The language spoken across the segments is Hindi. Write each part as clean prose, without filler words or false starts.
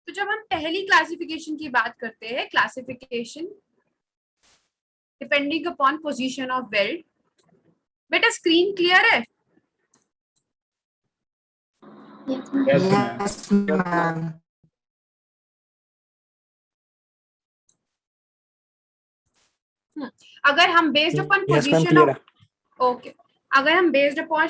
तो जब हम पहली क्लासिफिकेशन की बात करते हैं, classification depending upon position of weld. बेटा स्क्रीन क्लियर है? Yes, ma'am. अगर हम based upon Yes, ma'am, position clear of, okay, अगर हम बेस्ड अपॉन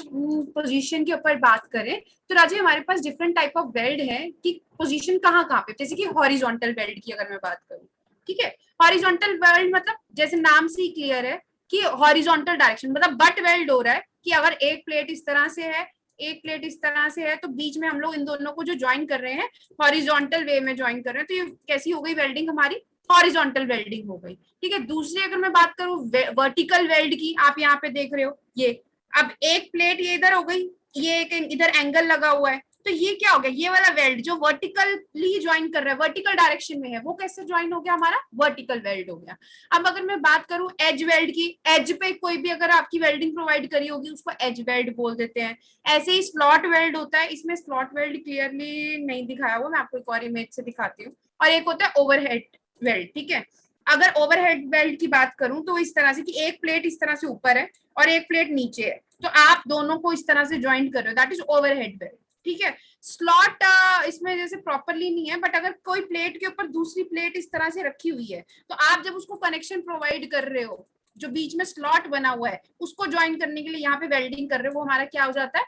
पोजीशन के ऊपर बात करें तो राजे हमारे पास डिफरेंट टाइप ऑफ वेल्ड है कि पोजीशन कहाँ कहाँ पे, जैसे कि हॉरिजॉन्टल वेल्ड की अगर मैं बात करूं, ठीक है। हॉरिजॉन्टल वेल्ड मतलब जैसे नाम से ही क्लियर है कि हॉरिजॉन्टल डायरेक्शन, मतलब बट वेल्ड हो रहा है कि अगर एक प्लेट इस तरह से है, एक प्लेट इस तरह से है, तो बीच में हम लोग इन दोनों को जो ज्वाइन कर रहे हैं हॉरिजॉन्टल वे में ज्वाइन कर रहे हैं, तो ये कैसी हो गई वेल्डिंग हमारी, हॉरिजॉन्टल वेल्डिंग हो गई, ठीक है। दूसरी अगर मैं बात करूं वर्टिकल वेल्ड की, आप यहाँ पे देख रहे हो ये, अब एक प्लेट ये इधर हो गई, ये एक इधर एंगल लगा हुआ है, तो ये क्या हो गया, ये वाला वेल्ड जो वर्टिकली ज्वाइन कर रहा है, वर्टिकल डायरेक्शन में है, वो कैसे ज्वाइन हो गया, हमारा वर्टिकल वेल्ड हो गया। अब अगर मैं बात करूं एज वेल्ड की, एज पे कोई भी अगर आपकी वेल्डिंग प्रोवाइड करी होगी उसको एज वेल्ड बोल देते हैं। ऐसे ही स्लॉट वेल्ड होता है, इसमें स्लॉट वेल्ड क्लियरली नहीं दिखाया हुआ, मैं आपको एक और इमेज से दिखाती हूँ। और एक होता है ओवरहेड वेल्ड, ठीक है। अगर ओवरहेड वेल्ड की बात करूं तो इस तरह से कि एक प्लेट इस तरह से ऊपर है और एक प्लेट नीचे है, तो आप दोनों को इस तरह से ज्वाइन कर रहे हो, दैट इज ओवरहेड वेल्ड, ठीक है। स्लॉट इसमें जैसे प्रॉपरली नहीं है, बट अगर कोई प्लेट के ऊपर दूसरी प्लेट इस तरह से रखी हुई है, तो आप जब उसको कनेक्शन प्रोवाइड कर रहे हो, जो बीच में स्लॉट बना हुआ है उसको ज्वाइन करने के लिए यहाँ पे वेल्डिंग कर रहे हो, वो हमारा क्या हो जाता है,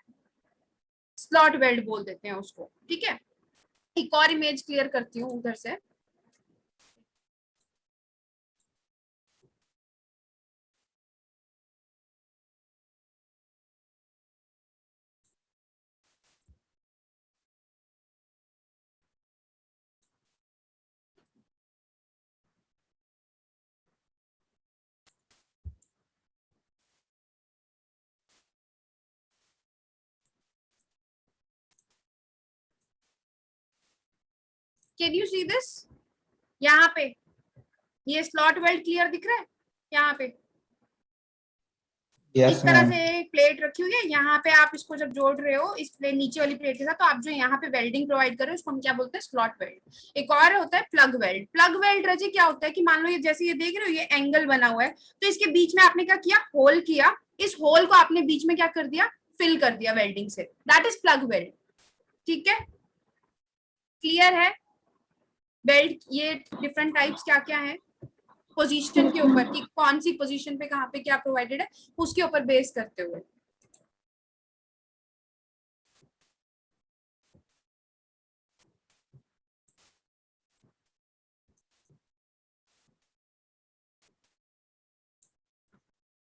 स्लॉट वेल्ड बोल देते हैं उसको, ठीक है। एक और इमेज क्लियर करती हूँ उधर से। Can you see this? यहाँ पे ये स्लॉट वेल्ड क्लियर दिख रहा है यहाँ पे? Yes, इस तरह ma'am. से एक प्लेट रखी हुई है, यहाँ पे आप इसको जब जोड़ रहे हो इस प्लेट नीचे वाली प्लेट के साथ, तो आप जो यहाँ पे वेल्डिंग प्रोवाइड कर रहे हो उसको हम क्या बोलते हैं, स्लॉट वेल्ड। एक और होता है प्लग वेल्ड। प्लग वेल्ड रजी क्या होता है कि मान लो ये जैसे ये देख रहे हो ये एंगल बना हुआ है, तो इसके बीच में आपने क्या किया, होल किया, इस होल को आपने बीच में क्या कर दिया, फिल कर दिया वेल्डिंग से, दैट इज प्लग वेल्ड, ठीक है। क्लियर है? वेल्ड ये डिफरेंट टाइप्स क्या क्या है, पोजीशन के ऊपर कि कौन सी पोजीशन पे कहाँ पे क्या प्रोवाइडेड है उसके ऊपर बेस करते हुए।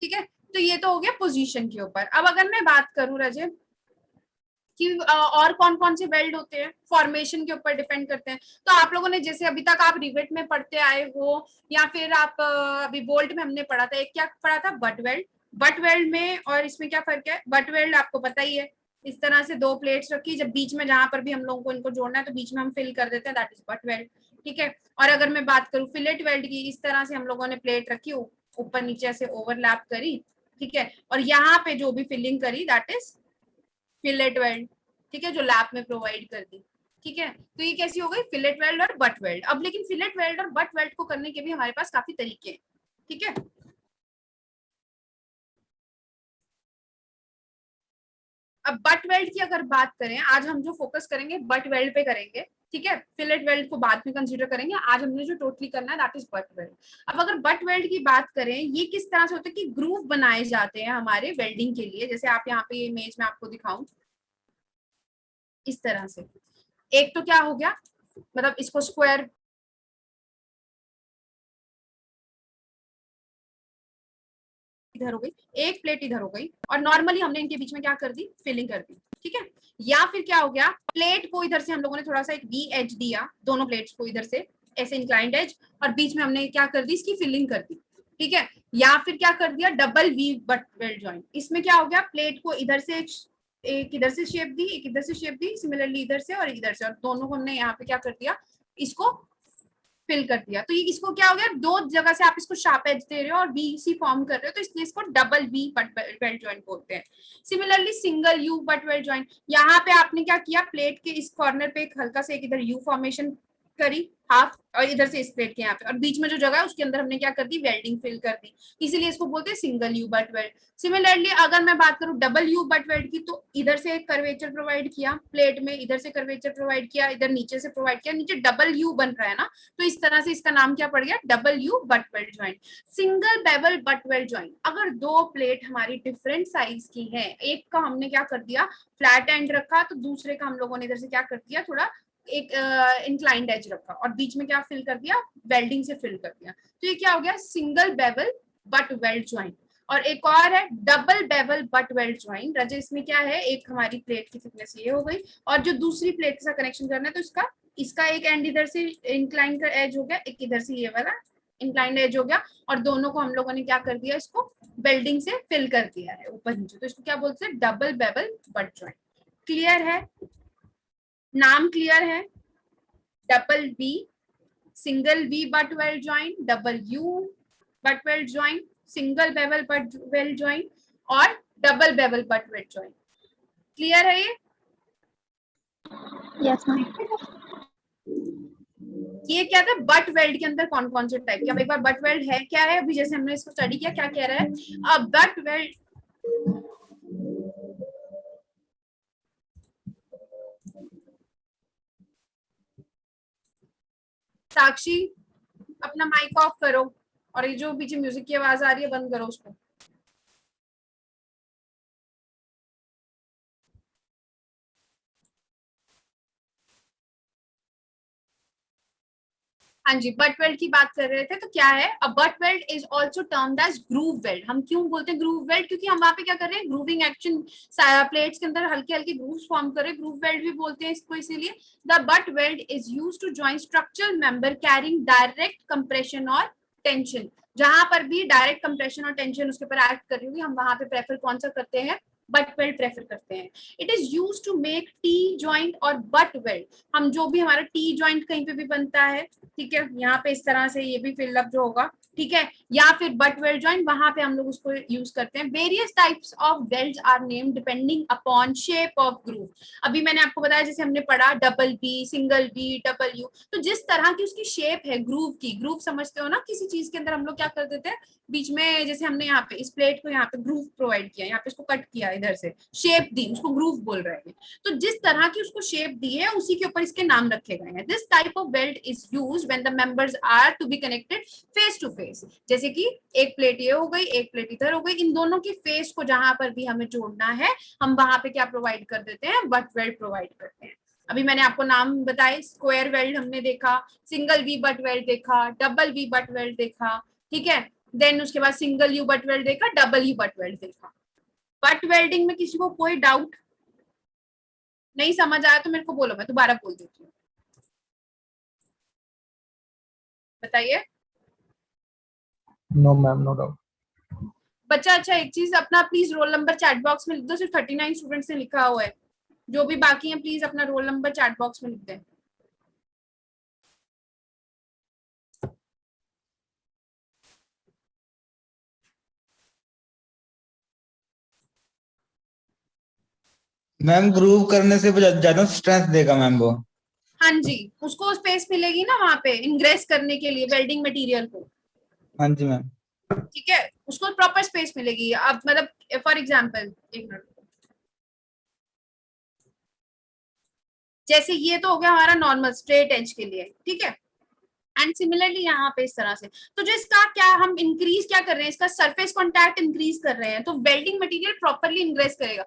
ठीक है, तो ये तो हो गया पोजीशन के ऊपर। अब अगर मैं बात करूं रजे कि और कौन कौन से वेल्ड होते हैं, फॉर्मेशन के ऊपर डिपेंड करते हैं। तो आप लोगों ने जैसे अभी तक आप रिवेट में पढ़ते आए हो या फिर आप अभी बोल्ट में हमने पढ़ा था, एक क्या पढ़ा था, बट वेल्ड। बट वेल्ड में और इसमें क्या फर्क है, बट वेल्ड आपको पता ही है, इस तरह से दो प्लेट्स रखी, जब बीच में जहां पर भी हम लोगों को इनको जोड़ना है तो बीच में हम फिल कर देते हैं, दैट इज बट वेल्ड, ठीक है। और अगर मैं बात करूं फिलेट वेल्ड की, इस तरह से हम लोगों ने प्लेट रखी, ऊपर नीचे से ओवरलैप करी, ठीक है, और यहाँ पे जो भी फिलिंग करी दैट इज फिलेट वेल्ड, ठीक है, जो लैप में प्रोवाइड कर दी, ठीक है। तो ये कैसी हो गई, फिलेट वेल्ड और बट वेल्ड। अब लेकिन फिलेट वेल्ड और बट वेल्ड को करने के भी हमारे पास काफी तरीके हैं, ठीक है। अब बट वेल्ड की अगर बात करें, आज हम जो फोकस करेंगे बट वेल्ड पे करेंगे, ठीक है, फिलेट वेल्ड को बाद में कंसीडर करेंगे, आज हमने जो टोटली करना है दैट इज बट वेल्ड। अब अगर बट वेल्ड की बात करें, ये किस तरह से होता है कि ग्रूव बनाए जाते हैं हमारे वेल्डिंग के लिए, जैसे आप यहाँ पे इमेज में आपको दिखाऊं इस तरह से, एक तो क्या हो गया, मतलब इसको स्क्वायर इधर हो गई, एक प्लेट इधर हो गई, और नॉर्मली हमने इनके बीच में क्या कर दी, फिलिंग कर दी, ठीक है। या फिर क्या हो गया, प्लेट को इधर से हम लोगों ने थोड़ा सा एक वी एज दिया, दोनों प्लेट्स को इधर से ऐसे इंक्लाइंड एज, और बीच में हमने क्या कर दी, इसकी फिलिंग कर दी, ठीक है। या फिर क्या कर दिया, double V butt weld joint, इसमें क्या हो गया, प्लेट को इधर से एक इधर से शेप दी, एक इधर से शेप दी, सिमिलरली इधर से और इधर से, और दोनों को हमने यहाँ पे क्या कर दिया, इसको फिल कर दिया। तो ये इसको क्या हो गया, दो जगह से आप इसको शार्प एज दे रहे हो और बीसी फॉर्म कर रहे हो, तो इसलिए इसको double V butt weld joint बोलते हैं। Similarly single U butt weld joint, यहाँ पे आपने क्या किया, प्लेट के इस कॉर्नर पे एक हल्का से एक इधर यू फॉर्मेशन करी हाफ, और इधर से इस प्लेट के यहाँ पे, और बीच में जो जगह है उसके अंदर हमने क्या कर दी, वेल्डिंग फिल कर दी, इसीलिए इसको बोलते हैं single U butt weld. Similarly अगर मैं बात करूं डबल यू बट वेल्ड की, तो इधर से एक कर्वेचर प्रोवाइड किया प्लेट में, इधर से कर्वेचर प्रोवाइड किया, इधर नीचे से प्रोवाइड किया, नीचे डबल यू बन रहा है ना, तो इस तरह से इसका नाम क्या पड़ गया, double U butt weld joint. Single bevel butt weld joint, अगर दो प्लेट हमारी डिफरेंट साइज की है, एक का हमने क्या कर दिया फ्लैट एंड रखा, तो दूसरे का हम लोगों ने इधर से क्या कर दिया थोड़ा एक इंक्लाइंड एज रखा, और बीच में क्या फिल कर दिया, वेल्डिंग से फिल कर दिया, तो ये क्या हो गया, single bevel butt weld joint. और एक और है double bevel butt weld joint. रजे इसमें क्या है, एक हमारी प्लेट की थिकनेस ये हो गई, और जो दूसरी प्लेट के साथ कनेक्शन करना है, तो इसका एक एंड इधर से इंक्लाइन का एज हो गया, एक इधर से ये वाला इंक्लाइंड एज हो गया, और दोनों को हम लोगों ने क्या कर दिया, इसको वेल्डिंग से फिल कर दिया है ऊपर नीचे, तो इसको क्या बोलते हैं, double bevel butt joint. Clear है, नाम क्लियर है, double B, single V butt weld joint, double U butt weld joint, single bevel butt weld joint, और double bevel butt weld joint. Clear है ये? Yes ma'am. ये क्या था, बट वेल्ड के अंदर कौन कौन से टाइप के, अब एक बार बट वेल्ड है क्या है, अभी जैसे हमने इसको स्टडी किया, क्या कह रहा है, अब बट वेल्ड साक्षी अपना माइक ऑफ करो, और ये जो पीछे म्यूजिक की आवाज आ रही है बंद करो उसको। हाँ जी, बट वेल्ड की बात कर रहे थे, तो क्या है, a butt weld is also termed as groove weld. हम क्यों बोलते हैं ग्रूव वेल्ड, क्योंकि हम वहां पे क्या कर रहे हैं, ग्रूविंग एक्शन, प्लेट्स के अंदर हल्के हल्के ग्रूव्स फॉर्म कर रहे हैं, ग्रूव वेल्ड भी बोलते हैं इसको इसीलिए। The butt weld is used to join structural member carrying direct compression और टेंशन। जहां पर भी डायरेक्ट कंप्रेशन और टेंशन उसके ऊपर एक्ट कर रही होगी, हम वहां पे प्रेफर कौन सा करते हैं, बट वेल्ड प्रेफर करते हैं। It is used to make T joint और बट वेल्ड। हम जो भी हमारा टी जॉइंट कहीं पे भी बनता है, ठीक है, यहाँ पे इस तरह से ये भी फिलअप जो होगा, ठीक है, या फिर बट वेल्ड जॉइंट, वहां पे हम लोग उसको यूज करते हैं। Various types of welds are named depending upon shape of groove. अभी मैंने आपको बताया, जैसे हमने पढ़ा double B, single B, double U, तो जिस तरह की उसकी शेप है ग्रूव की, ग्रूव समझते हो ना, किसी चीज के अंदर हम लोग क्या कर देते हैं बीच में, जैसे हमने यहाँ पे इस प्लेट को यहाँ पे ग्रूव प्रोवाइड किया, यहाँ पे इसको कट किया, इधर से शेप दी, उसको ग्रूव बोल रहे हैं। तो जिस तरह की उसको शेप दी है, उसी के ऊपर इसके नाम रखे गए हैं। This type of weld is used when the members are to be connected face to face. जैसे कि एक प्लेट ये हो गई, एक प्लेट इधर हो गई, इन दोनों की फेस को जहां पर भी हमें जोड़ना है, हम वहां पे क्या प्रोवाइड कर देते हैं, बट वेल्ड प्रोवाइड करते हैं। अभी मैंने आपको नाम बताए, स्क्वायर वेल्ड हमने देखा, सिंगल वी बट वेल्ड देखा, डबल वी बट वेल्ड देखा, ठीक है, देन उसके बाद सिंगल यू बट वेल्ड देखा, डबल यू बट वेल्ड देखा। बट वेल्डिंग में किसी को कोई डाउट नहीं समझ आया तो मेरे को बोलो, मैं दोबारा बोल देती हूँ, बताइए। No ma'am, no doubt. बच्चा अच्छा एक चीज, अपना please roll number chat box में लिख दो, सिर्फ 39 स्टूडेंट्स ने लिखा हुआ है, जो भी बाकी हैं प्लीज अपना रोल नंबर चैट बॉक्स में लिख दें। मैम ग्रूव करने से ज्यादा स्ट्रेंथ देगा मैम वो। हाँ जी, उसको स्पेस मिलेगी ना वहां पे इंग्रेस करने के लिए वेल्डिंग मटेरियल को, हाँ जी मैम। ठीक है, उसको प्रॉपर स्पेस मिलेगी। अब मतलब फॉर एग्जाम्पल, एक मिनट, जैसे ये तो हो गया हमारा नॉर्मल स्ट्रेट एज के लिए, ठीक है, एंड सिमिलरली यहाँ पे इस तरह से, तो जो इसका क्या हम इंक्रीज क्या कर रहे हैं, इसका सरफेस कॉन्टैक्ट इंक्रीज कर रहे हैं, तो वेल्डिंग मटेरियल प्रॉपरली इंग्रेस करेगा।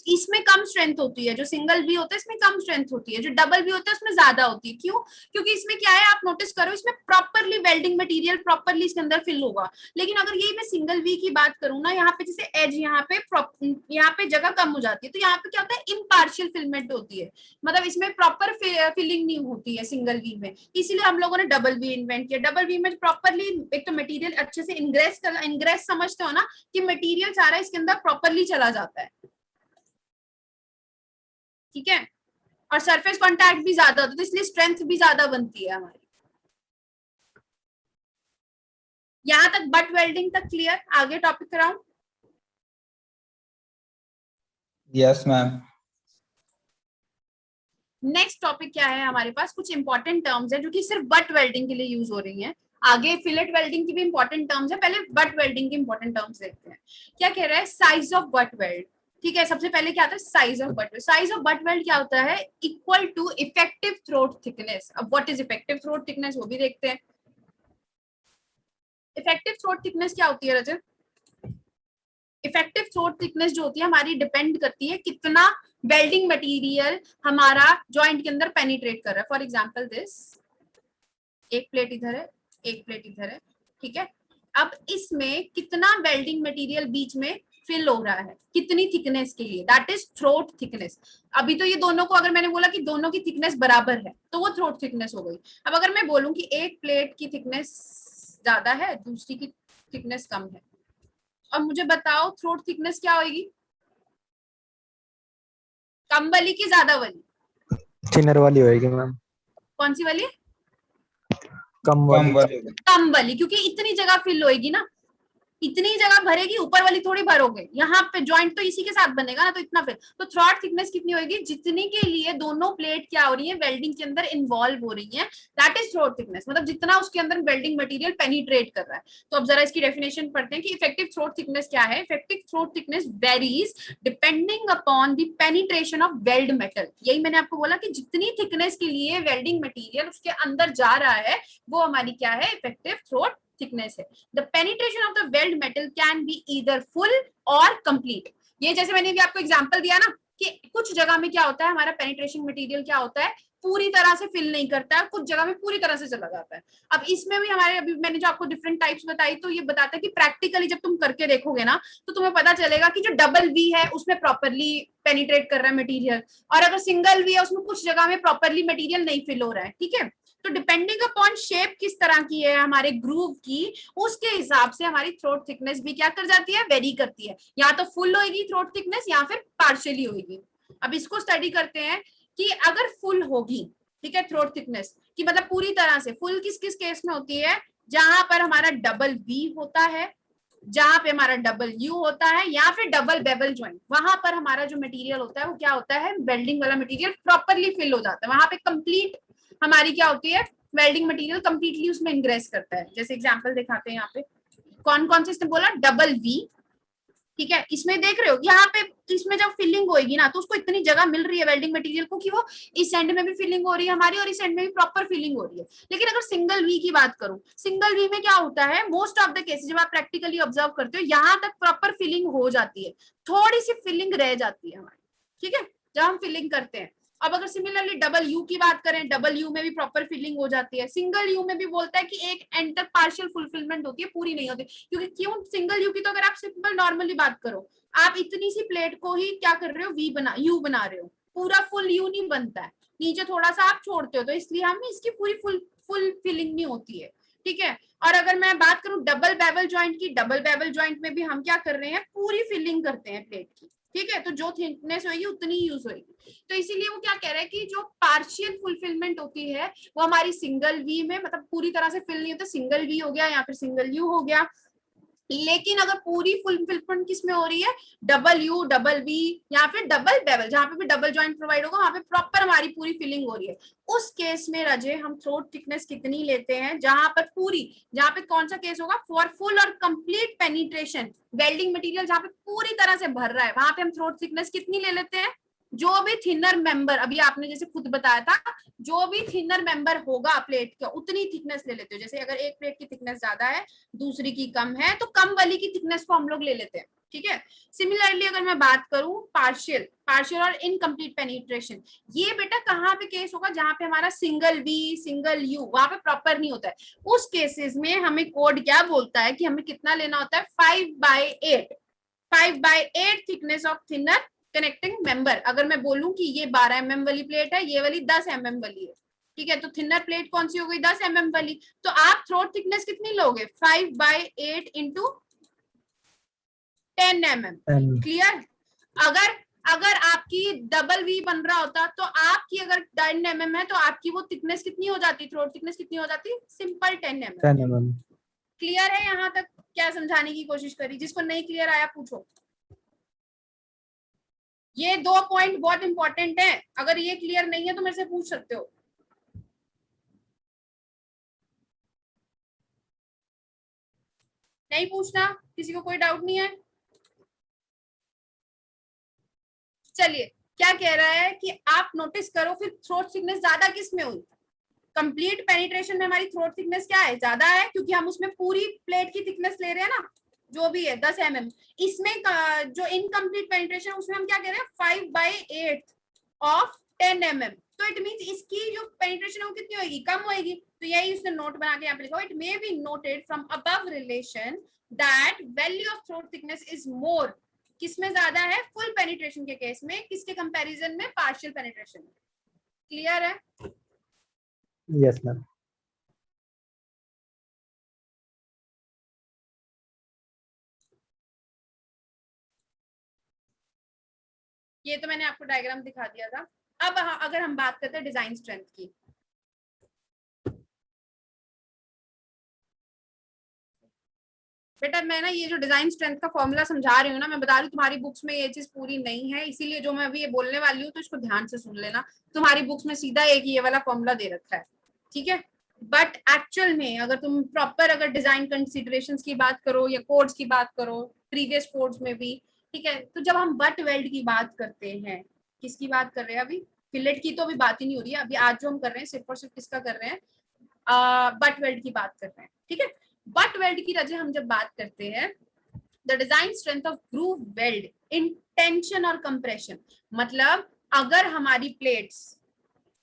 इसमें कम स्ट्रेंथ होती है, जो सिंगल भी होता है इसमें कम स्ट्रेंथ होती है, जो डबल भी होता है उसमें ज्यादा होती है। क्यों? क्योंकि इसमें क्या है, आप नोटिस करो, इसमें प्रॉपरली वेल्डिंग मटेरियल प्रॉपरली इसके अंदर फिल होगा। लेकिन अगर ये मैं सिंगल वी की बात करूँ ना, यहाँ पे जैसे एज यहाँ पे जगह कम हो जाती है, तो यहाँ पे क्या होता है, इम्पार्शियल फिलमेंट होती है, मतलब इसमें प्रॉपर फिलिंग नहीं होती है सिंगल वी में, इसीलिए हम लोगों ने डबल वी इन्वेंट किया। डबल वी में प्रॉपरली एक तो मटेरियल अच्छे से इंग्रेस समझते हो ना, कि मटेरियल सारा इसके अंदर प्रॉपरली चला जाता है, ठीक है, और सरफेस कांटेक्ट भी ज्यादा होता है, तो इसलिए स्ट्रेंथ भी ज्यादा बनती है हमारी। यहां तक बट वेल्डिंग तक क्लियर? आगे टॉपिक कराऊं? Yes ma'am. नेक्स्ट टॉपिक क्या है हमारे पास, कुछ इंपॉर्टेंट टर्म्स है जो कि सिर्फ बट वेल्डिंग के लिए यूज हो रही हैं। आगे फिलेट वेल्डिंग की भी इंपॉर्टेंट टर्म्स है, पहले बट वेल्डिंग की इंपॉर्टेंट टर्म्स देखते हैं। क्या कह रहा है, साइज ऑफ बट वेल्ड। ठीक है, सबसे पहले क्या आता है, size of butt weld. Size of butt weld क्या होता है, equal to effective throat thickness. अब what is effective throat thickness वो भी देखते हैं। इफेक्टिव थ्रोट थिकनेस क्या होती है रजत? इफेक्टिव थ्रोट थिकनेस जो होती है हमारी डिपेंड करती है कितना वेल्डिंग मटेरियल हमारा जॉइंट के अंदर पेनिट्रेट कर रहा है। फॉर एग्जांपल दिस, एक प्लेट इधर है, एक प्लेट इधर है, ठीक है। अब इसमें कितना वेल्डिंग मटेरियल बीच में फिल हो रहा है, कितनी थिकनेस के लिए, दैट इज थ्रोट थिकनेस। अभी तो ये दोनों को अगर मैंने बोला कि दोनों की थिकनेस बराबर है तो वो थ्रोट थिकनेस हो गई। अब अगर मैं बोलूं कि एक प्लेट की थिकनेस ज्यादा है, दूसरी की थिकनेस कम है, और मुझे बताओ थ्रोट थिकनेस क्या होगी, कम वाली की ज्यादा वाली? थिनर वाली होएगी मैम। कौन सी वाली? कम कम वाली। वाली। कम वाली, क्योंकि इतनी जगह फिल होएगी ना, इतनी जगह भरेगी, ऊपर वाली थोड़ी भरोगे, यहाँ पे जॉइंट तो इसी के साथ बनेगा ना, तो इतना फिल। तो थ्रॉट थिकनेस कितनी होगी, जितनी के लिए दोनों प्लेट क्या हो रही है, वेल्डिंग के अंदर इन्वॉल्व हो रही है, दैट इज थ्रॉट थिकनेस। मतलब जितना उसके अंदर वेल्डिंग मटेरियल पेनिट्रेट कर रहा है। तो अब जरा इसकी डेफिनेशन पढ़ते हैं कि इफेक्टिव थ्रॉट थिकनेस क्या है। Effective throat thickness varies depending upon the penetration of weld metal. यही मैंने आपको बोला कि जितनी थिकनेस के लिए वेल्डिंग मटेरियल उसके अंदर जा रहा है वो हमारी क्या है, इफेक्टिव थ्रॉट थिकनेस है। The penetration of the weld metal can be either full or complete। ये जैसे मैंने भी आपको एग्जांपल दिया ना कि कुछ जगह में क्या होता है, हमारा पेनिट्रेशन मटेरियल क्या होता है, पूरी तरह से फिल नहीं करता है, कुछ जगह में पूरी तरह से चला जाता है। अब इसमें भी हमारे, अभी मैंने जो आपको डिफरेंट टाइप्स बताई, तो ये बताता है कि प्रैक्टिकली जब तुम करके देखोगे ना तो तुम्हें पता चलेगा कि जो डबल वी है उसमें प्रॉपरली पेनिट्रेट कर रहा है मटेरियल, और अगर सिंगल वी है उसमें कुछ जगह में प्रॉपरली मटेरियल नहीं फिल हो रहा है। ठीक है, तो डिपेंडिंग अपॉन शेप किस तरह की है हमारे ग्रूव की, उसके हिसाब से हमारी थ्रोट थिकनेस भी क्या कर जाती है, वेरी करती है। या तो फुल होगी थ्रोट थिकनेस या फिर पार्शियली होगी। अब इसको स्टडी करते हैं कि अगर फुल होगी, ठीक है, थ्रोट थिकनेस की मतलब पूरी तरह से फुल किस किस केस में होती है, जहां पर हमारा डबल वी होता है, जहां पे हमारा डबल यू होता है, या फिर डबल बेबल ज्वाइंट, वहां पर हमारा जो मटेरियल होता है वो क्या होता है, वेल्डिंग वाला मटेरियल प्रॉपरली फिल हो जाता है, वहां पे कंप्लीट हमारी क्या होती है, वेल्डिंग मटेरियल कंप्लीटली उसमें इंग्रेस करता है। जैसे एग्जांपल दिखाते हैं यहाँ पे, कौन कौन से इसने बोला, डबल वी, ठीक है, इसमें देख रहे हो यहाँ पे, इसमें जब फिलिंग होगी ना तो उसको इतनी जगह मिल रही है वेल्डिंग मटेरियल को कि वो इस एंड में भी फिलिंग हो रही है हमारी और इस एंड में भी प्रॉपर फिलिंग हो रही है। लेकिन अगर सिंगल वी की बात करूं, सिंगल वी में क्या होता है, मोस्ट ऑफ द केसेस जब आप प्रैक्टिकली ऑब्जर्व करते हो यहाँ तक प्रॉपर फिलिंग हो जाती है, थोड़ी सी फिलिंग रह जाती है हमारी, ठीक है, जब हम फिलिंग करते हैं। अब अगर सिमिलरली डबल यू की बात करें, डबल यू में भी प्रॉपर फिलिंग हो जाती है। सिंगल यू में भी बोलता है कि एक एंड तक पार्शियल फुलफिलमेंट होती है, पूरी नहीं होती, क्योंकि क्यों, सिंगल यू की तो अगर आप सिंपल नॉर्मली बात करो, आप इतनी सी प्लेट को ही क्या कर रहे हो, वी बना, यू बना रहे हो, पूरा फुल यू नहीं बनता है, नीचे थोड़ा सा आप छोड़ते हो, तो इसलिए हम इसकी पूरी फुल फिलिंग नहीं होती है। ठीक है, और अगर मैं बात करूं डबल बेवल जॉइंट की, डबल बेवल जॉइंट में भी हम क्या कर रहे हैं, पूरी फिलिंग करते हैं प्लेट की। ठीक है, तो जो थिकनेस होगी उतनी यूज होगी। तो इसीलिए वो क्या कह रहा है कि जो पार्शियल फुलफिलमेंट होती है वो हमारी सिंगल वी में, मतलब पूरी तरह से फिल नहीं होता, सिंगल वी हो गया या फिर सिंगल यू हो गया। लेकिन अगर पूरी फुलफिलमेंट किस में हो रही है, डबल यू, डबल वी या फिर डबल बेवल, जहां पे भी डबल जॉइंट प्रोवाइड होगा वहां पे प्रॉपर हमारी पूरी फिलिंग हो रही है, उस केस में रजे हम थ्रोट थिकनेस कितनी लेते हैं, जहां पर पूरी, जहां पे कौन सा केस होगा, फॉर फुल और कंप्लीट पेनिट्रेशन, वेल्डिंग मटेरियल जहां पे पूरी तरह से भर रहा है, वहां पे हम थ्रोट थिकनेस कितनी ले लेते हैं, जो भी थिनर मेंबर, अभी आपने जैसे खुद बताया था, जो भी थिनर मेंबर होगा प्लेट का उतनी थिकनेस ले लेते हो। जैसे अगर एक प्लेट की थिकनेस ज्यादा है, दूसरी की कम है, तो कम वाली की थिकनेस को हम लोग ले लेते हैं। ठीक है, सिमिलरली अगर मैं बात करूं पार्शियल और इनकम्प्लीट पेनिट्रेशन, ये बेटा कहाँ पे केस होगा, जहां पे हमारा सिंगल वी, सिंगल यू वहां पे प्रॉपर नहीं होता है, उस केसेस में हमें कोड क्या बोलता है कि हमें कितना लेना होता है, 5/8, 5/8 thickness of thinner connecting member. अगर मैं बोलूं कि ये 12 mm वाली प्लेट है, ये वाली 10 mm वाली है, ठीक है, तो थिनर प्लेट कौन सी हो गई, 10 mm वाली, तो आप थ्रोट थिकनेस कितनी लोगे, 5/8 इंटू 10 mm। क्लियर? अगर अगर आपकी डबल वी बन रहा होता तो आपकी अगर 10 mm है तो आपकी वो थिकनेस कितनी हो जाती, थ्रोट थिकनेस कितनी हो जाती, सिंपल 10 mm। 10 mm। क्लियर है यहाँ तक? क्या समझाने की कोशिश करी, जिसको नहीं क्लियर आया पूछो। ये 2 पॉइंट बहुत इंपॉर्टेंट है, अगर ये क्लियर नहीं है तो मेरे से पूछ सकते हो। नहीं पूछना, किसी को कोई डाउट नहीं है? चलिए, क्या कह रहा है कि आप नोटिस करो फिर थ्रोट थिकनेस ज्यादा किस में हुई? कंप्लीट पेनिट्रेशन में हमारी थ्रोट थिकनेस क्या है, ज्यादा है, क्योंकि हम उसमें पूरी प्लेट की थिकनेस ले रहे हैं ना, जो भी है 10 mm। इसमें जो इनकम्प्लीट पेनिट्रेशन उसमें हम क्या कह रहे हैं 5/8 ऑफ 10 mm। तो इट मींस इसकी जो पेनिट्रेशन है वो कितनी होगी, कम होगी। तो यही उसने नोट बना के यहाँ पे लिखा, it may be noted from above relation that value of throat thickness is more, किसमें ज्यादा है, फुल पेनिट्रेशन के केस में, किसके कंपैरिजन में, पार्शियल पेनिट्रेशन। क्लियर है? Yes ma'am. ये तो मैंने आपको डायग्राम दिखा दिया था। अब अगर हम बात करते हैं डिजाइन स्ट्रेंथ की, बेटा मैं ना ये जो डिजाइन स्ट्रेंथ का फॉर्मूला समझा रही हूँ ना, मैं बता रही हूँ तुम्हारी बुक्स में ये चीज पूरी नहीं है, इसीलिए जो मैं अभी ये बोलने वाली हूँ तो इसको ध्यान से सुन लेना। तुम्हारी बुक्स में सीधा एक ये वाला फॉर्मूला दे रखा है, ठीक है। बट एक्चुअल में अगर तुम प्रॉपर अगर डिजाइन कंसिडरेशंस की बात करो या कोड्स की बात करो, प्रीवियस कोड्स में भी, ठीक है, तो जब हम बट वेल्ड की बात करते हैं, किसकी बात कर रहे हैं अभी, फिलेट की तो अभी बात ही नहीं हो रही है, अभी आज जो हम कर रहे हैं सिर्फ और सिर्फ किसका कर रहे हैं, बट वेल्ड की बात कर रहे हैं, ठीक है। बट वेल्ड की रजे हम जब बात करते हैं, the design strength of groove weld in tension और कंप्रेशन, मतलब अगर हमारी प्लेट्स,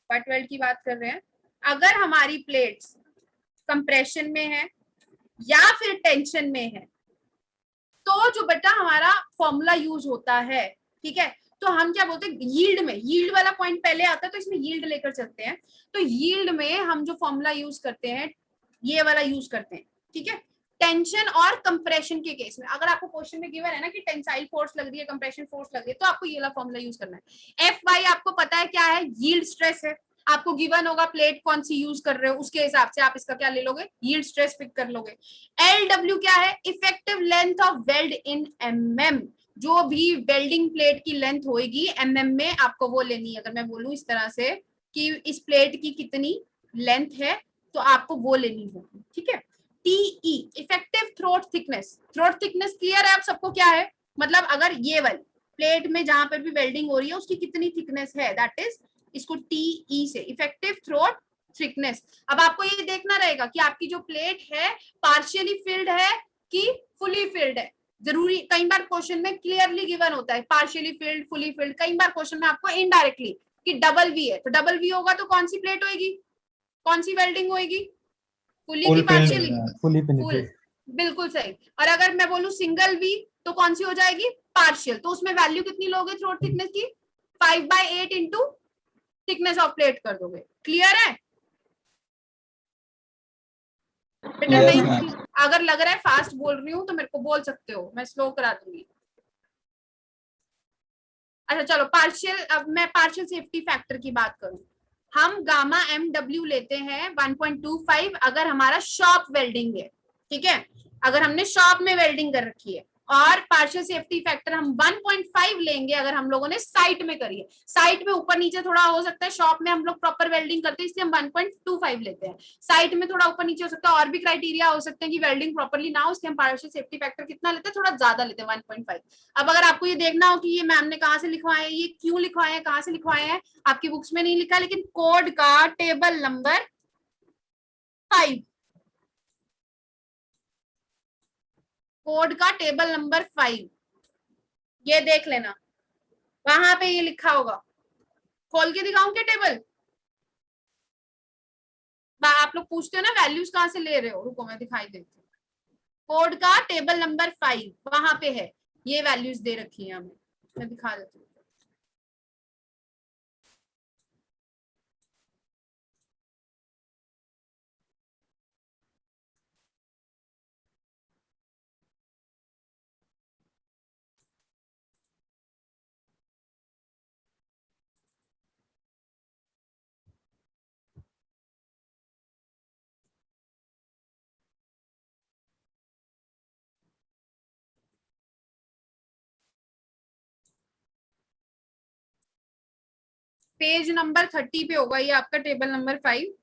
बट वेल्ड की बात कर रहे हैं, अगर हमारी प्लेट्स कंप्रेशन में है या फिर टेंशन में है, तो जो बेटा हमारा फॉर्मूला यूज होता है, ठीक है, तो हम क्या बोलते हैं, यील्ड में, यील्ड वाला पॉइंट पहले आता है तो इसमें यील्ड लेकर चलते हैं। तो यील्ड में हम जो फॉर्मूला यूज करते हैं ये वाला यूज करते हैं, ठीक है। टेंशन और कंप्रेशन के केस में, अगर आपको क्वेश्चन में गिवन है ना कि टेंसाइल फोर्स लग रही है, कंप्रेशन फोर्स लग रही है, तो आपको ये वाला फॉर्मूला यूज करना है। एफ वाई आपको पता है क्या है, यील्ड स्ट्रेस है, आपको गिवन होगा प्लेट कौन सी यूज कर रहे हो, उसके हिसाब से आप इसका क्या ले लोगे, यील्ड स्ट्रेस पिक कर लोगे। एल डब्ल्यू क्या है, effective length of weld in MM, जो भी वेल्डिंग प्लेट की लेंथ होगी एमएम में आपको वो लेनी है। अगर मैं बोलूं इस तरह से कि इस प्लेट की कितनी लेंथ है तो आपको वो लेनी होगी, ठीक है। TE effective throat thickness, throat thickness clear है आप सबको क्या है, मतलब अगर ये वाली प्लेट में जहां पर भी वेल्डिंग हो रही है उसकी कितनी थिकनेस है, दैट इज इसको टीई से इफेक्टिव थ्रोट थिकनेस। अब आपको ये देखना रहेगा कि आपकी जो प्लेट है पार्शियली फिल्ड है कि फुली फिल्ड है। जरूरी कई बार क्वेश्चन में क्लियरली गिवन होता है पार्शियली फिल्ड, फुली फिल्ड, कई बार क्वेश्चन में आपको इनडायरेक्टली कि डबल वी है, तो डबल वी होगा तो कौन सी प्लेट होगी, कौन सी वेल्डिंग होगी, फुली की full field partially, fully full, penetrate. बिल्कुल सही। और अगर मैं बोलूं सिंगल वी तो कौन सी हो जाएगी, पार्शियल, तो उसमें वैल्यू कितनी लोगे थ्रोट थिकनेस की, 5/8 इंटू थिकनेस ऑफ प्लेट कर दोगे। क्लियर है बेटा? यस नहीं, मैम। अगर लग रहा है फास्ट बोल रही हूँ तो मेरे को बोल सकते हो, मैं स्लो करा दूंगी। अच्छा चलो पार्शियल, अब मैं पार्शियल सेफ्टी फैक्टर की बात करूं, हम गामा एम डब्ल्यू लेते हैं 1.25 अगर हमारा शॉप वेल्डिंग है, ठीक है, अगर हमने शॉप में वेल्डिंग कर रखी है, और पार्शियल सेफ्टी फैक्टर हम 1.5 लेंगे अगर हम लोगों ने साइट में करी है। साइट में ऊपर नीचे थोड़ा हो सकता है, शॉप में हम लोग प्रॉपर वेल्डिंग करते हैं इसलिए हम 1.25 लेते हैं, साइट में थोड़ा ऊपर नीचे हो सकता है, और भी क्राइटेरिया हो सकते हैं कि वेल्डिंग प्रॉपरली ना हो, इसलिए हम पार्शियल सेफ्टी फैक्टर कितना लेते हैं, थोड़ा ज्यादा लेते हैं 1.5। अब अगर आपको ये देखना हो कि ये मैम ने कहाँ से लिखवाए हैं, ये क्यों लिखवाए हैं, कहाँ से लिखवाए हैं, आपकी बुक्स में नहीं लिखा, लेकिन कोड का टेबल नंबर 5, कोड का टेबल नंबर 5 ये देख लेना, वहां पे ये लिखा होगा। खोल के दिखाऊं क्या टेबल? आप लोग पूछते हो ना वैल्यूज कहाँ से ले रहे हो, रुको मैं दिखाई देती हूँ। कोड का टेबल नंबर 5 वहां पे है, ये वैल्यूज दे रखी है हमें, मैं दिखा देती हूँ। पेज नंबर 30 पे होगा ये आपका टेबल नंबर 5।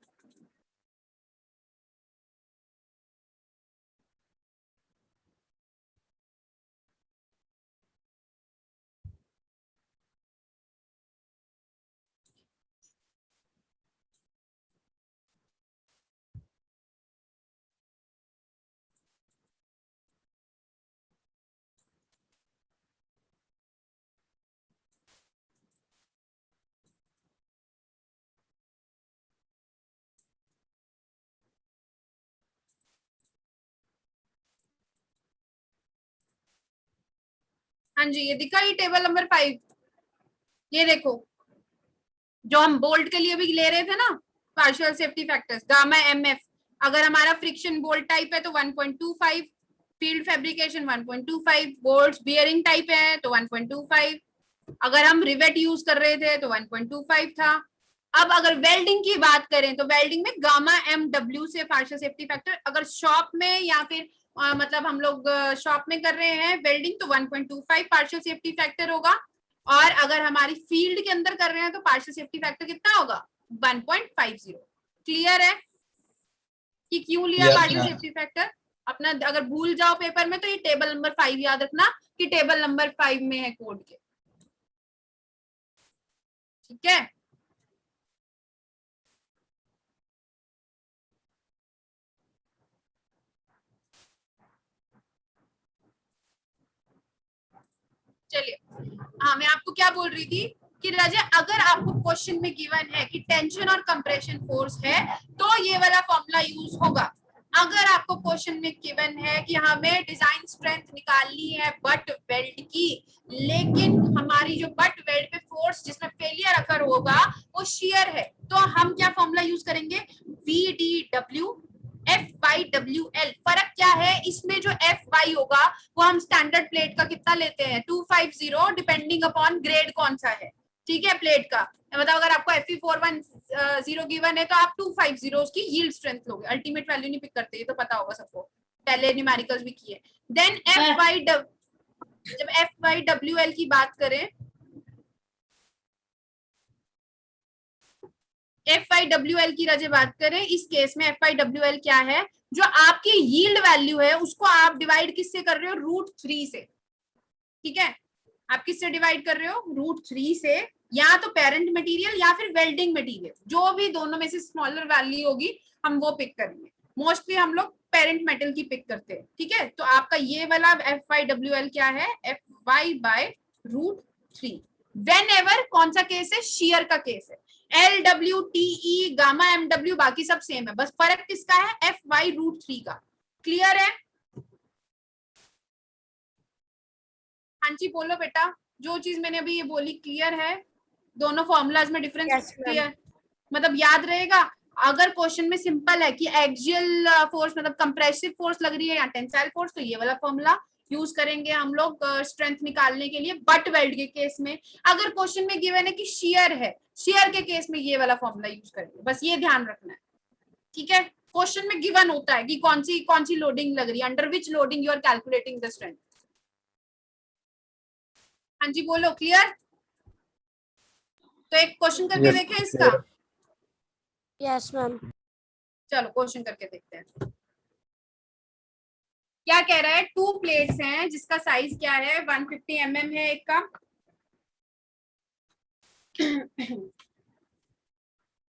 हाँ जी, ये दिखा ये टेबल नंबर 5। ये देखो जो हम बोल्ट के लिए भी ले रहे थे ना, partial safety factors gamma MF, अगर हमारा फ्रिक्शन बोल्ट टाइप है तो 1.25, field fabrication 1.25, bolts bearing type है तो 1.25, अगर हम रिवेट यूज कर रहे थे तो 1.25 था। अब अगर वेल्डिंग की बात करें तो वेल्डिंग में गामा एम डब्ल्यू से पार्शियल सेफ्टी फैक्टर, अगर शॉप में या फिर मतलब हम लोग शॉप में कर रहे हैं वेल्डिंग तो 1.25 पार्शियल सेफ्टी फैक्टर होगा, और अगर हमारी फील्ड के अंदर कर रहे हैं तो पार्शियल सेफ्टी फैक्टर कितना होगा 1.50। क्लियर है कि क्यों लिया Yes, partial ma'am. Safety factor? अपना अगर भूल जाओ पेपर में तो ये टेबल नंबर 5 याद रखना कि टेबल नंबर 5 में है कोड के। ठीक है, चलिए। हाँ, मैं आपको क्या बोल रही थी कि राजा अगर आपको क्वेश्चन में गिवन है कि टेंशन और कंप्रेशन फोर्स है तो ये वाला फॉर्मूला यूज होगा। अगर आपको क्वेश्चन में गिवन है कि हमें डिजाइन स्ट्रेंथ निकालनी है बट वेल्ड की, लेकिन हमारी जो बट वेल्ड पे फोर्स जिसमें फेलियर अकर होगा वो शियर है, तो हम क्या फॉर्मूला यूज करेंगे VDW F/WL। फर्क क्या है इसमें, जो Fy होगा वो हम स्टैंडर्ड प्लेट का कितना लेते हैं 250, डिपेंडिंग अपॉन ग्रेड कौन सा है। ठीक है, प्लेट का मतलब अगर आपको Fe410 गिवन है तो आप 250 उसकी यील्ड स्ट्रेंथ लोगे, अल्टीमेट वैल्यू नहीं पिक करते, ये तो पता होगा सबको, पहले न्यूमेरिकल्स भी किए। देन जब Fy/WL की बात करें, Fy/WL की रजे बात करें, इस केस में Fy/WL क्या है, जो आपकी यील्ड वैल्यू है उसको आप डिवाइड किससे कर रहे हो √3 से। ठीक है, आप किससे डिवाइड कर रहे हो √3 से, या तो पेरेंट मटेरियल या फिर वेल्डिंग मटेरियल, जो भी दोनों में से स्मॉलर वैल्यू होगी हम वो पिक करेंगे। मोस्टली हम लोग पेरेंट मेटल की पिक करते हैं। ठीक है, तो आपका ये वाला Fy/WL क्या है Fy/√3। वेन एवर कौन सा केस है, शियर का केस है। LWTE गामा MW बाकी सब सेम है, बस फर्क किसका है Fy/√3 का। क्लियर है? हाँ जी बोलो बेटा, जो चीज मैंने अभी ये बोली क्लियर है? दोनों फॉर्मूलाज में डिफरेंस क्लियर, मतलब याद रहेगा। अगर क्वेश्चन में सिंपल है कि एक्सियल फोर्स मतलब कंप्रेसिव फोर्स लग रही है या टेंसाइल फोर्स, तो ये वाला फॉर्मूला यूज करेंगे हम लोग स्ट्रेंथ निकालने के लिए बट वेल्ड के केस में। अगर क्वेश्चन में गिवन है कि शियर है, शियर के केस में ये वाला फॉर्मूला यूज करेंगे, बस ये ध्यान रखना है। ठीक है, क्वेश्चन में गिवन होता है कि कौन सी लोडिंग लग रही है, under which loading you are calculating the strength. हाँ जी बोलो, क्लियर? तो एक क्वेश्चन करके Yes, देखें इसका। Yes ma'am. चलो क्वेश्चन करके देखते हैं क्या कह रहा है। 2 प्लेट्स हैं जिसका साइज क्या है 150 mm है एक का।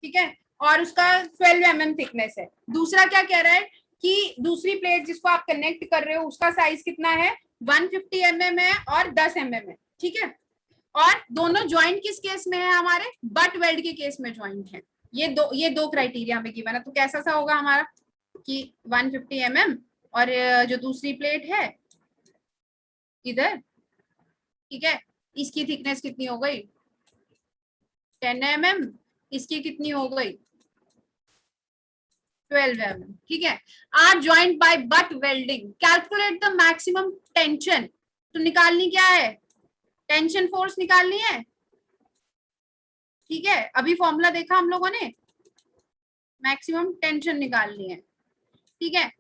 ठीक है, और उसका 12 mm थिकनेस है। दूसरा क्या कह रहा है कि दूसरी प्लेट जिसको आप कनेक्ट कर रहे हो उसका साइज कितना है 150 mm है और 10 mm है। ठीक है, और दोनों ज्वाइंट किस केस में है हमारे बट वेल्ड के केस में ज्वाइंट है। ये दो क्राइटेरिया में गिवन है, तो कैसा सा होगा हमारा कि 150 mm और जो दूसरी प्लेट है इधर, ठीक है, इसकी थिकनेस कितनी हो गई 10 mm, इसकी कितनी हो गई 12 mm। ठीक है, or joint by butt welding, calculate the maximum tension. तो निकालनी क्या है, टेंशन फोर्स निकालनी है। ठीक है, अभी फॉर्मूला देखा हम लोगों ने, मैक्सिमम टेंशन निकालनी है। ठीक है,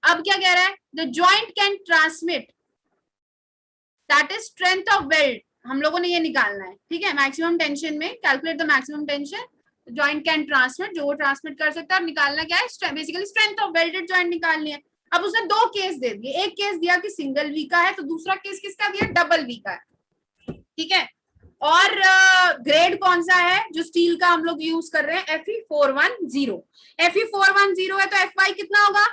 अब क्या कह रहा है, the joint can transmit that is strength of weld हम लोगों ने ये निकालना है, ठीक है। मैक्सिमम टेंशन में calculate the maximum tension joint can transmit, जो वो ट्रांसमिट कर सकता है। और निकालना क्या है, basically strength of welded joint निकालनी है। अब उसने दो केस दे दिए, एक केस दिया कि सिंगल वी का है, तो दूसरा केस किसका दिया, डबल वी का है, ठीक है। और ग्रेड कौन सा है जो स्टील का हम लोग यूज कर रहे हैं, Fe410। Fe410 है तो Fy कितना होगा,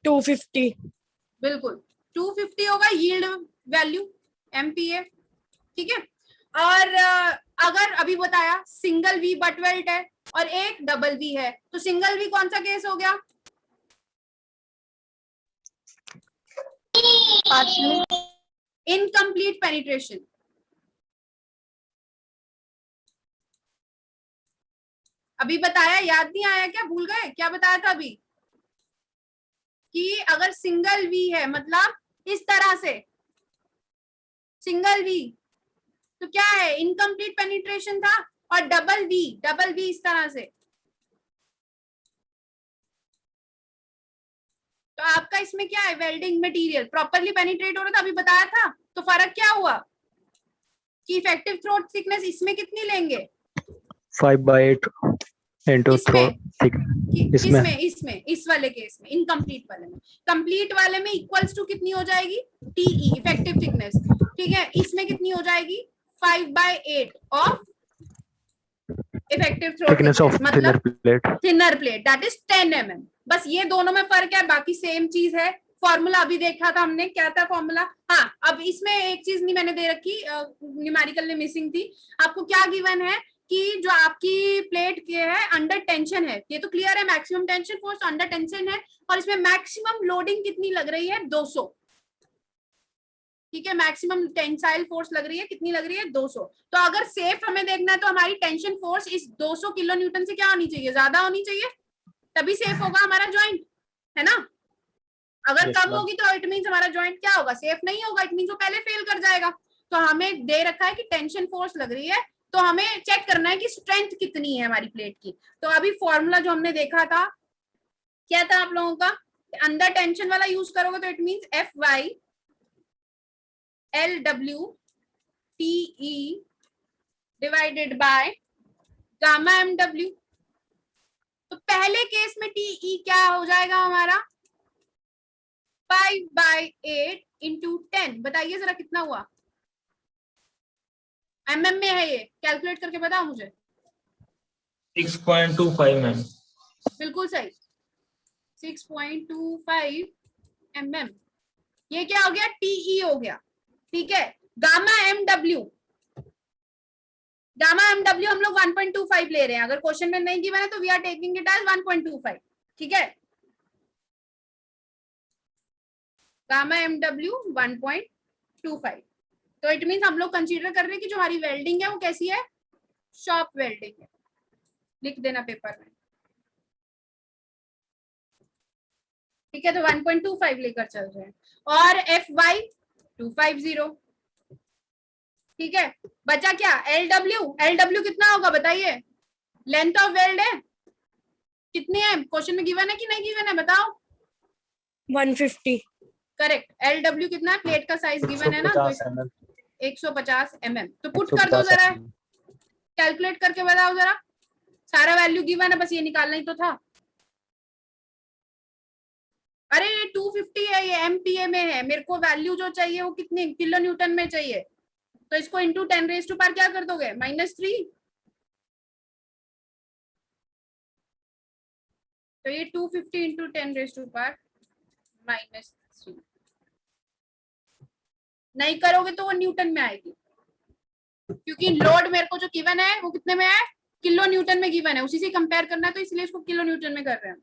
250. बिल्कुल 250 होगा यील्ड वैल्यू MPa, ठीक है। और अगर अभी बताया सिंगल वी बट वेल्ट है और एक डबल वी है, तो सिंगल वी कौन सा केस हो गया, इनकम्प्लीट पेनिट्रेशन। अभी बताया, याद नहीं आया क्या, भूल गए क्या बताया था अभी, कि अगर सिंगल वी है मतलब इस तरह से सिंगल वी, तो क्या है, इनकम्प्लीट पेनिट्रेशन था। और डबल वी इस तरह से, तो आपका इसमें क्या है, वेल्डिंग मटेरियल प्रॉपरली पेनिट्रेट हो रहा था, अभी बताया था। तो फर्क क्या हुआ कि इफेक्टिव थ्रोट थिकनेस इसमें कितनी लेंगे, 5/8 into throat thick. इसमें इसमें इस वाले केस में, इनकम्प्लीट वाले में। कंप्लीट वाले में इक्वल्स टू कितनी हो जाएगी, TE इफेक्टिव थिकनेस, ठीक है। इसमें कितनी हो जाएगी, 5/8 of effective throat thickness of thickness, thinner मतलब plate. Thinner plate, that is 10 mm। बस ये दोनों में फर्क है, बाकी सेम चीज है। फॉर्मूला अभी देखा था हमने, क्या था फॉर्मूला, हाँ। अब इसमें एक चीज नहीं मैंने दे रखी, न्यूमेरिकल में मिसिंग थी। आपको क्या गिवन है कि जो आपकी प्लेट के है अंडर टेंशन है, ये तो क्लियर है, maximum tension force under tension है, और इसमें मैक्सिमम लोडिंग कितनी लग रही है, 200, ठीक है। मैक्सिमम टेंसाइल फोर्स लग रही है, कितनी लग रही है, 200। तो अगर सेफ हमें देखना है तो हमारी टेंशन फोर्स इस 200 किलो न्यूटन से क्या होनी चाहिए, ज्यादा होनी चाहिए, तभी सेफ होगा हमारा ज्वाइंट, है ना। अगर Yes, कम ma'am. होगी तो इट मींस हमारा ज्वाइंट क्या होगा, सेफ नहीं होगा, इट मींस वो पहले फेल कर जाएगा। तो हमें दे रखा है कि टेंशन फोर्स लग रही है, तो हमें चेक करना है कि स्ट्रेंथ कितनी है हमारी प्लेट की। तो अभी फॉर्मूला जो हमने देखा था क्या था आप लोगों का, अंडर टेंशन वाला यूज करोगे तो it means Fy LW TE divided by gamma MW। तो पहले केस में TE क्या हो जाएगा हमारा, 5/8 इंटू 10, बताइए जरा कितना हुआ, MM में है ये, कैलकुलेट करके बताओ मुझे। 6.25 मैम। बिल्कुल सही, 6.25 mm। ये क्या हो गया, TE हो गया, ठीक है। गामा MW हम लोग 1.25 ले रहे हैं, अगर क्वेश्चन में नहीं गिवन है तो we are taking it as 1.25, ठीक है। गामा MW 1.25, तो इट मींस हम लोग कंसीडर कर रहे हैं कि जो हमारी वेल्डिंग है वो कैसी है, शॉप वेल्डिंग है, लिख देना पेपर में, ठीक है। तो 1.25 लेकर चल रहे हैं, और Fy 250, ठीक है। बचा क्या, LW कितना होगा बताइए, लेंथ ऑफ वेल्ड है कितनी है, क्वेश्चन में गिवन है कि नहीं गिवन है, बताओ। 150. करेक्ट, LW कितना है, प्लेट का साइज गिवन है ना, तो 150 mm. 150 mm। तो पुट कर दो जरा, कैलकुलेट करके बताओ जरा, सारा वैल्यू गिवन है, बस ये निकालना ही तो था। अरे ये 250 है, ये MPa में है, मेरे को वैल्यू जो चाहिए वो कितने किलो न्यूटन में चाहिए, तो इसको इंटू 10⁻⁴ क्या कर दोगे, -3। तो ये 250 इंटू 10⁻⁻⁻3 नहीं करोगे तो वो न्यूटन में आएगी, क्योंकि लोड मेरे को जो गिवन है वो कितने में है, किलो न्यूटन में गिवन है, उसी से कंपेयर करना है, तो इसलिए इसको किलो न्यूटन में कर रहे हैं।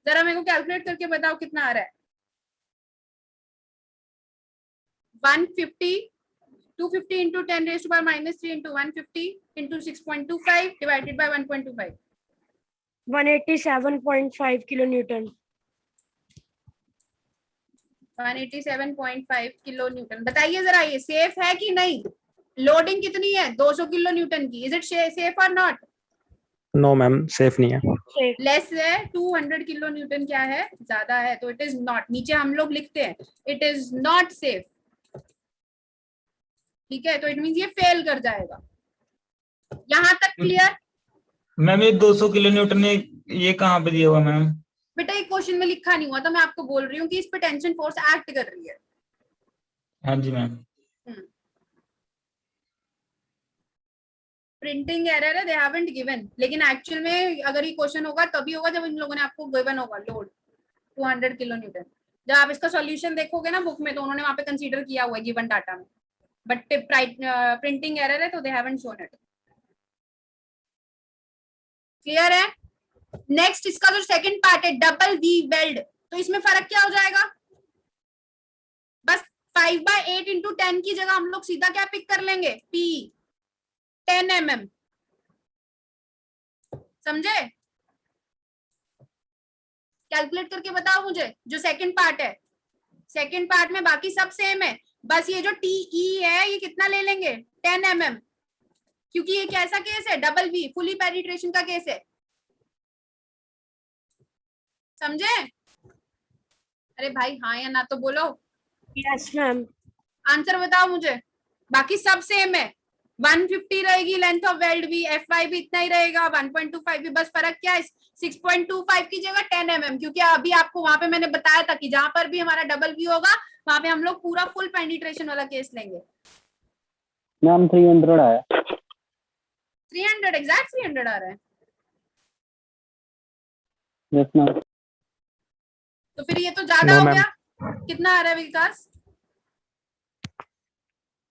जरा मेरे को कैलकुलेट करके बताओ कितना आ रहा है, 150 250 into 10⁻⁻³ into 150 into 6.25 divided by 1.25, 187.5 kilonewton. 187.5 kilo Newton. बताइए जरा ये सेफ है कि नहीं, लोडिंग कितनी है, 200 किलो न्यूटन की, इज इट सेफ और नॉट, नो मैम सेफ नहीं है। Safe. लेस है 200 किलो न्यूटन क्या है, ज्यादा है, तो इट इज नॉट, नीचे हम लोग लिखते हैं इट इज नॉट सेफ, ठीक है, तो इट मींस ये फेल कर जाएगा। यहां तक क्लियर? मैम ये 200 किलो न्यूटन ये कहाँ पे दिया हुआ मैम? बेटा ये क्वेश्चन में लिखा नहीं हुआ, तो मैं आपको बोल रही हूँ कि इस पे टेंशन फोर्स एक्ट कर रही है। हाँ जी मैम। प्रिंटिंग एरर है, दे हैवंट गिवन, लेकिन एक्चुअल में अगर ये क्वेश्चन होगा तभी होगा जब इन लोगों ने आपको गिवन होगा लोड 200 किलो न्यूटन। जब आप इसका सॉल्यूशन देखोगे ना बुक में, तो उन्होंने वहां पे कंसीडर किया हुआ है गिवन डाटा में, बट प्रिंटिंग एरर है तो they haven't shown it. Clear है? नेक्स्ट इसका जो सेकंड पार्ट है डबल वी वेल्ड, तो इसमें फर्क क्या हो जाएगा? बस 5/8 इंटू 10 की जगह हम लोग सीधा क्या पिक कर लेंगे, पी 10 mm, समझे? कैलकुलेट करके बताओ मुझे जो सेकंड पार्ट है। सेकंड पार्ट में बाकी सब सेम है, बस ये जो टीई है ये कितना ले लेंगे, 10 mm, क्योंकि ये कैसा केस है, डबल वी फुली पेनिट्रेशन का केस है, समझे? अरे भाई हाँ या ना तो बोलो। Yes, ma'am. आंसर बताओ मुझे। बाकी सब सेम है, 150 रहेगी लेंथ ऑफ वेल्ड भी, एफ वाई भी इतना ही रहेगा, 1.25 भी, बस फर्क क्या है 6.25 की जगह 10 mm, क्योंकि अभी आपको वहां पे मैंने बताया था कि जहां पर भी हमारा डबल वी होगा वहां पे हम लोग पूरा फुल पेनिट्रेशन वाला केस लेंगे। मैम 300 है। 300 एग्जैक्ट 300 आ रहा है। Yes ma'am. तो फिर ये तो ज्यादा No, हो ma'am. गया, कितना आ रहा है विकास?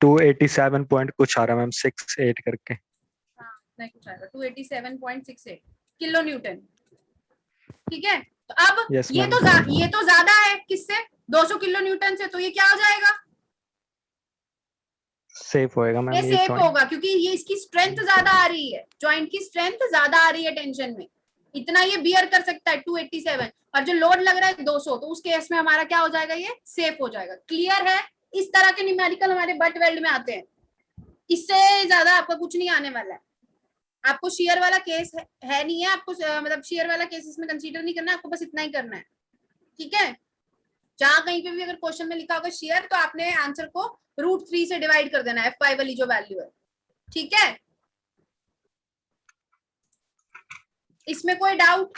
287 पॉइंट कुछ आ रहा है मैम, 68 करके। हाँ नहीं कुछ आएगा, 287.68 किलो न्यूटन, ठीक है। तो अब Yes, ये ma'am. ये तो ज्यादा है किससे, 200 किलो न्यूटन से, तो ये क्या हो जाएगा, सेफ होएगा ये मैम ये सेफ जॉइंट। होगा, क्योंकि ये इसकी स्ट्रेंथ ज्यादा आ रही है, जॉइंट की स्ट्रेंथ ज्यादा आ रही है टेंशन में, इतना ये बियर कर सकता है 287, और जो लोड लग रहा है 200, तो उस केस में हमारा क्या हो जाएगा, ये सेफ हो जाएगा। क्लियर है? इस तरह के न्यूमेरिकल हमारे बट वेल्ड में आते हैं, इससे ज्यादा आपका कुछ नहीं आने वाला है। आपको शेयर वाला केस है नहीं है, आपको मतलब शेयर वाला केस इसमें कंसीडर नहीं करना है, आपको बस इतना ही करना है, ठीक है। जहां कहीं पे भी अगर क्वेश्चन में लिखा होगा शेयर, तो आपने आंसर को √3 से डिवाइड कर देना है, F5 वाली जो वैल्यू है, ठीक है। इसमें कोई डाउट?